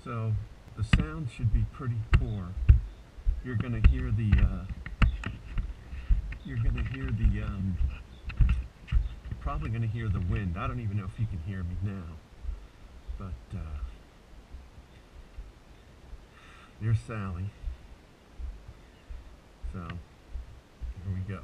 So the sound should be pretty poor. You're gonna hear the you're probably gonna hear the wind. I don't even know if you can hear me now, but there's Sally. So here we go.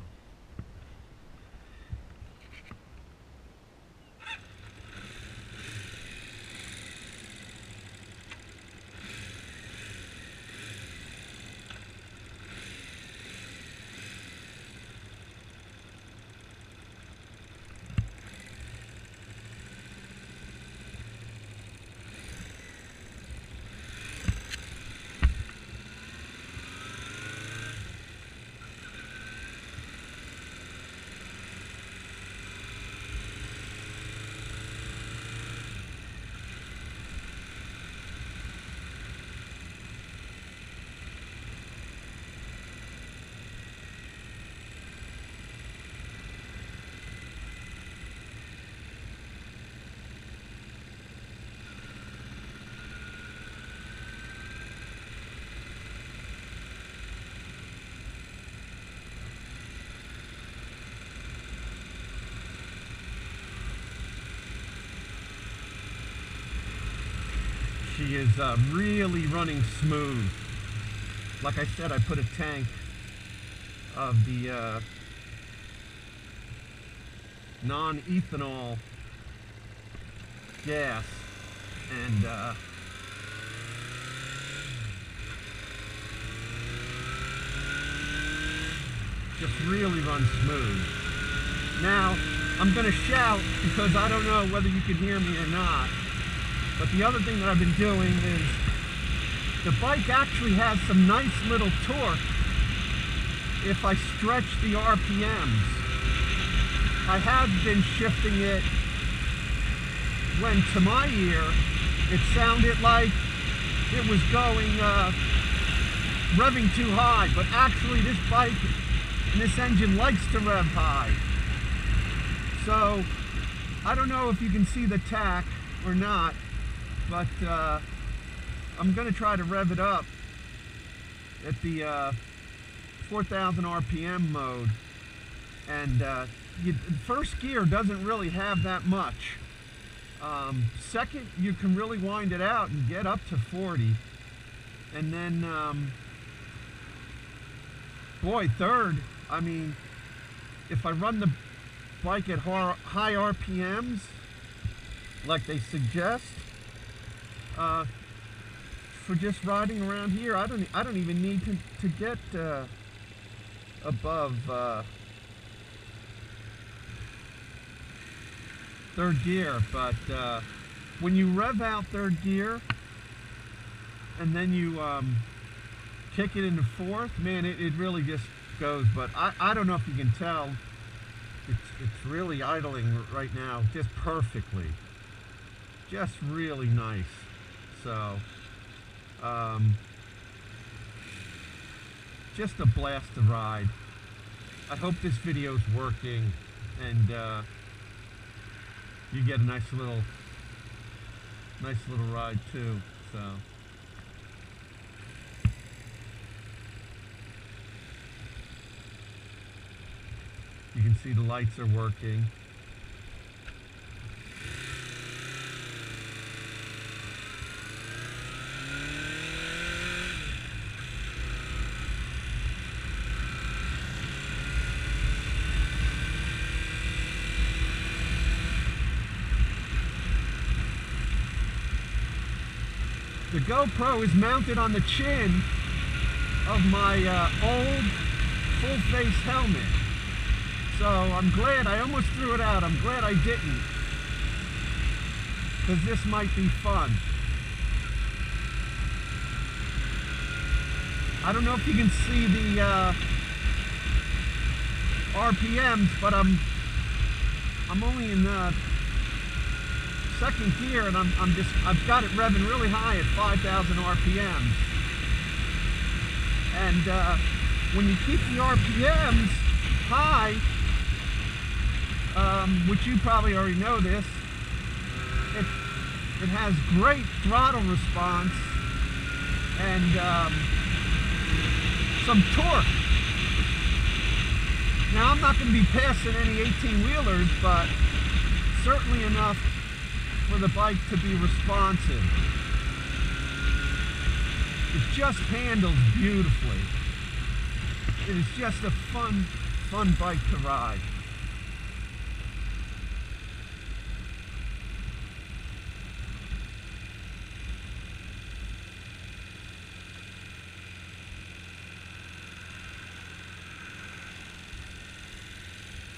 She is really running smooth. Like I said, I put a tank of the non-ethanol gas, and just really runs smooth. Now, I'm going to shout because I don't know whether you can hear me or not. But the other thing that I've been doing is the bike actually has some nice little torque if I stretch the RPMs. I have been shifting it when, to my ear, it sounded like it was going, revving too high. But actually this bike and this engine likes to rev high. So I don't know if you can see the tack or not, but I'm going to try to rev it up at the 4,000 RPM mode. And first gear doesn't really have that much. Second, you can really wind it out and get up to 40. And then, boy, third, I mean, if I run the bike at high RPMs, like they suggest, for just riding around here, I don't even need to get above third gear. But when you rev out third gear and then you kick it into fourth, man, it really just goes. But I don't know if you can tell, it's really idling right now just perfectly, just really nice. So just a blast to ride. I hope this video is working and you get a nice little ride too. So you can see the lights are working. The GoPro is mounted on the chin of my old full-face helmet. So I'm glad, I almost threw it out. I'm glad I didn't, because this might be fun. I don't know if you can see the RPMs, but I'm only in second gear, and I've got it revving really high at 5,000 RPMs. And when you keep the RPMs high, which you probably already know this, it has great throttle response and some torque. Now I'm not going to be passing any 18-wheelers, but certainly enough for the bike to be responsive. It just handles beautifully. It is just a fun bike to ride.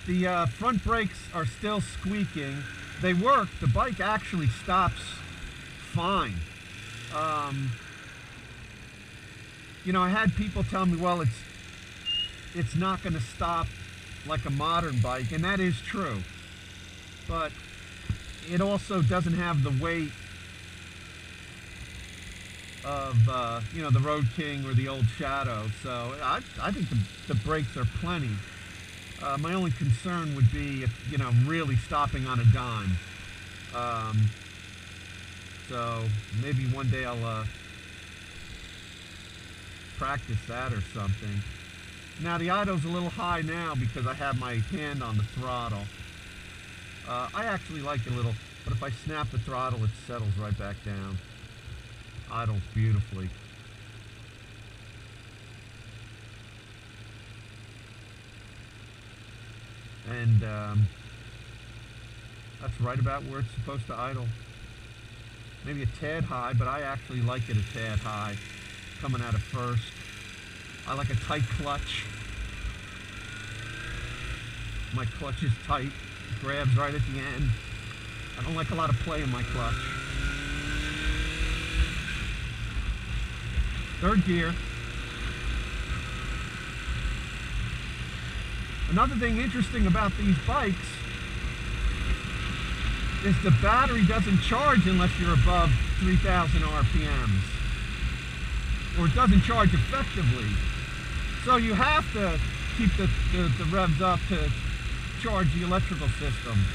The front brakes are still squeaking. They work. The bike actually stops fine. You know, I had people tell me, well, it's not going to stop like a modern bike, and that is true. But it also doesn't have the weight of, you know, the Road King or the old Shadow. So I think the brakes are plenty. My only concern would be, if, you know, really stopping on a dime. So maybe one day I'll practice that or something. Now the idle's a little high now because I have my hand on the throttle. I actually like it a little, but if I snap the throttle, it settles right back down. Idles beautifully. And that's right about where it's supposed to idle. Maybe a tad high, but I actually like it a tad high coming out of first. I like a tight clutch. My clutch is tight, it grabs right at the end. I don't like a lot of play in my clutch. Third gear. Another thing interesting about these bikes is the battery doesn't charge unless you're above 3,000 RPMs. Or it doesn't charge effectively. So you have to keep the revs up to charge the electrical system.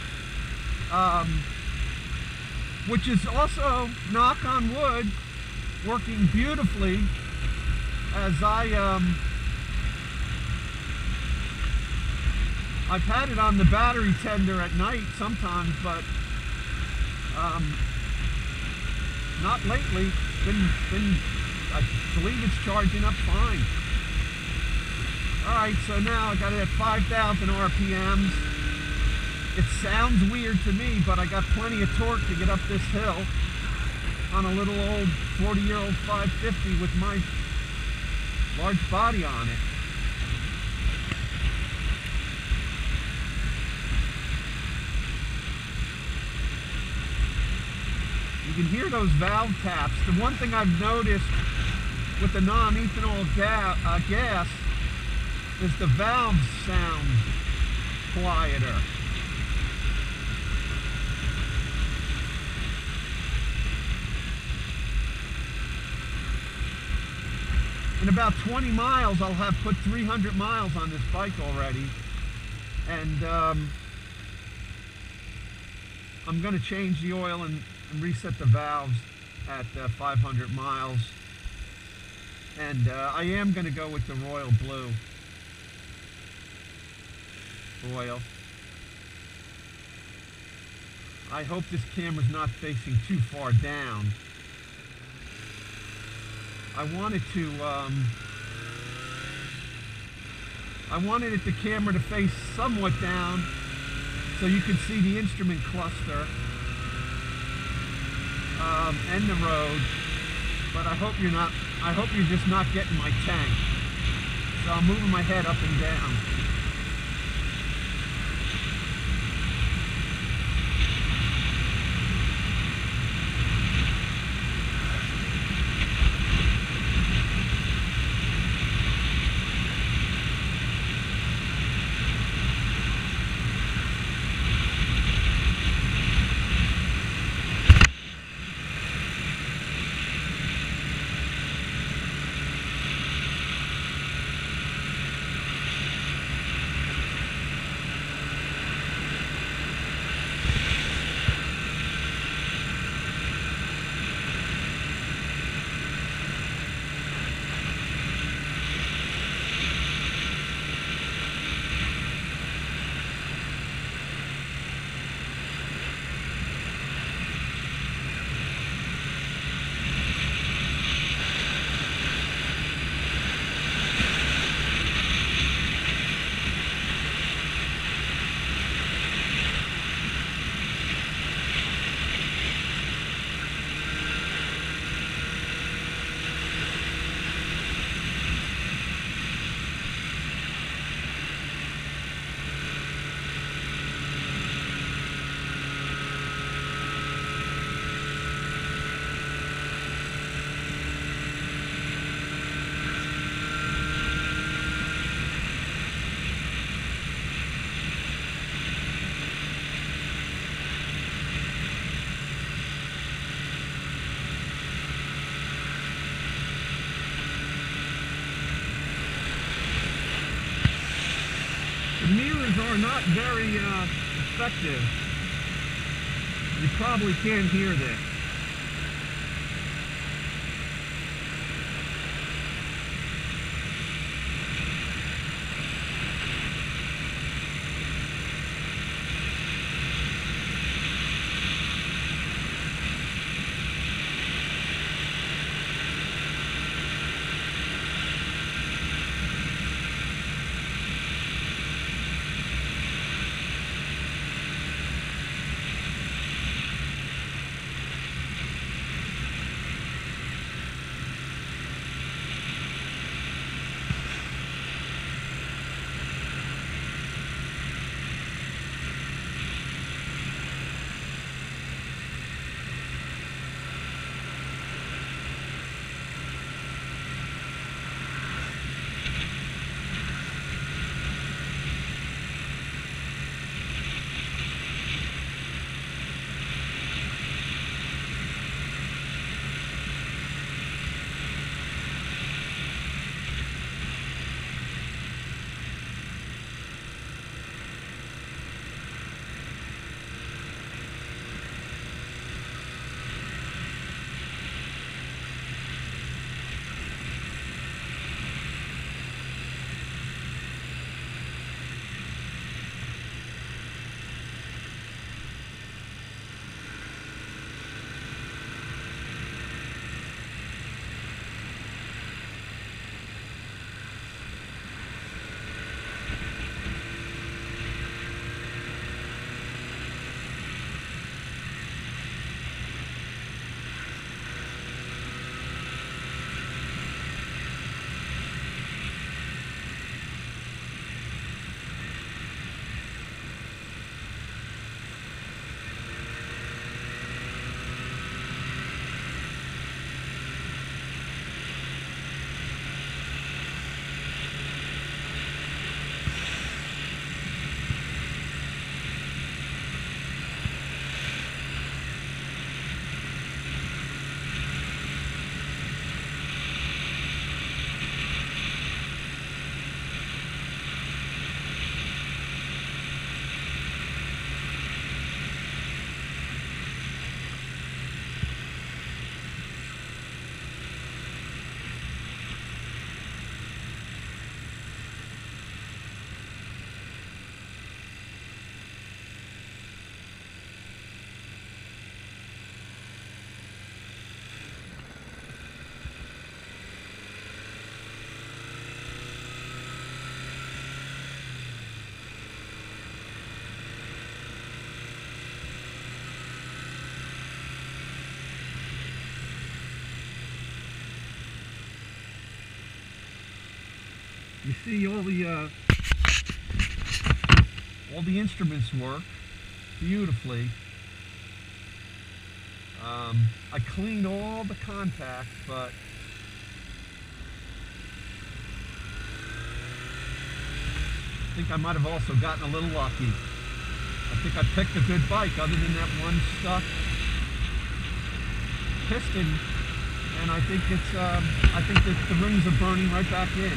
Which is also, knock on wood, working beautifully as I've had it on the battery tender at night sometimes, but not lately. I believe it's charging up fine. Alright, so now I got it at 5,000 RPMs. It sounds weird to me, but I got plenty of torque to get up this hill on a little old 40-year-old 550 with my large body on it. You can hear those valve taps. The one thing I've noticed with the non-ethanol gas is the valves sound quieter. In about 20 miles, I'll have put 300 miles on this bike already. And I'm going to change the oil and reset the valves at 500 miles. And I am going to go with the royal blue oil. I hope this camera's not facing too far down. I wanted the camera to face somewhat down so you could see the instrument cluster and the road, but I hope you're just not getting my tank. So I'm moving my head up and down. speakers are not very effective. You probably can't hear this. You see all the instruments work beautifully. I cleaned all the contacts, but I think I might have also gotten a little lucky. I think I picked a good bike other than that one stuck piston, and I think that the rings are burning right back in.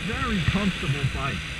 Very comfortable bike.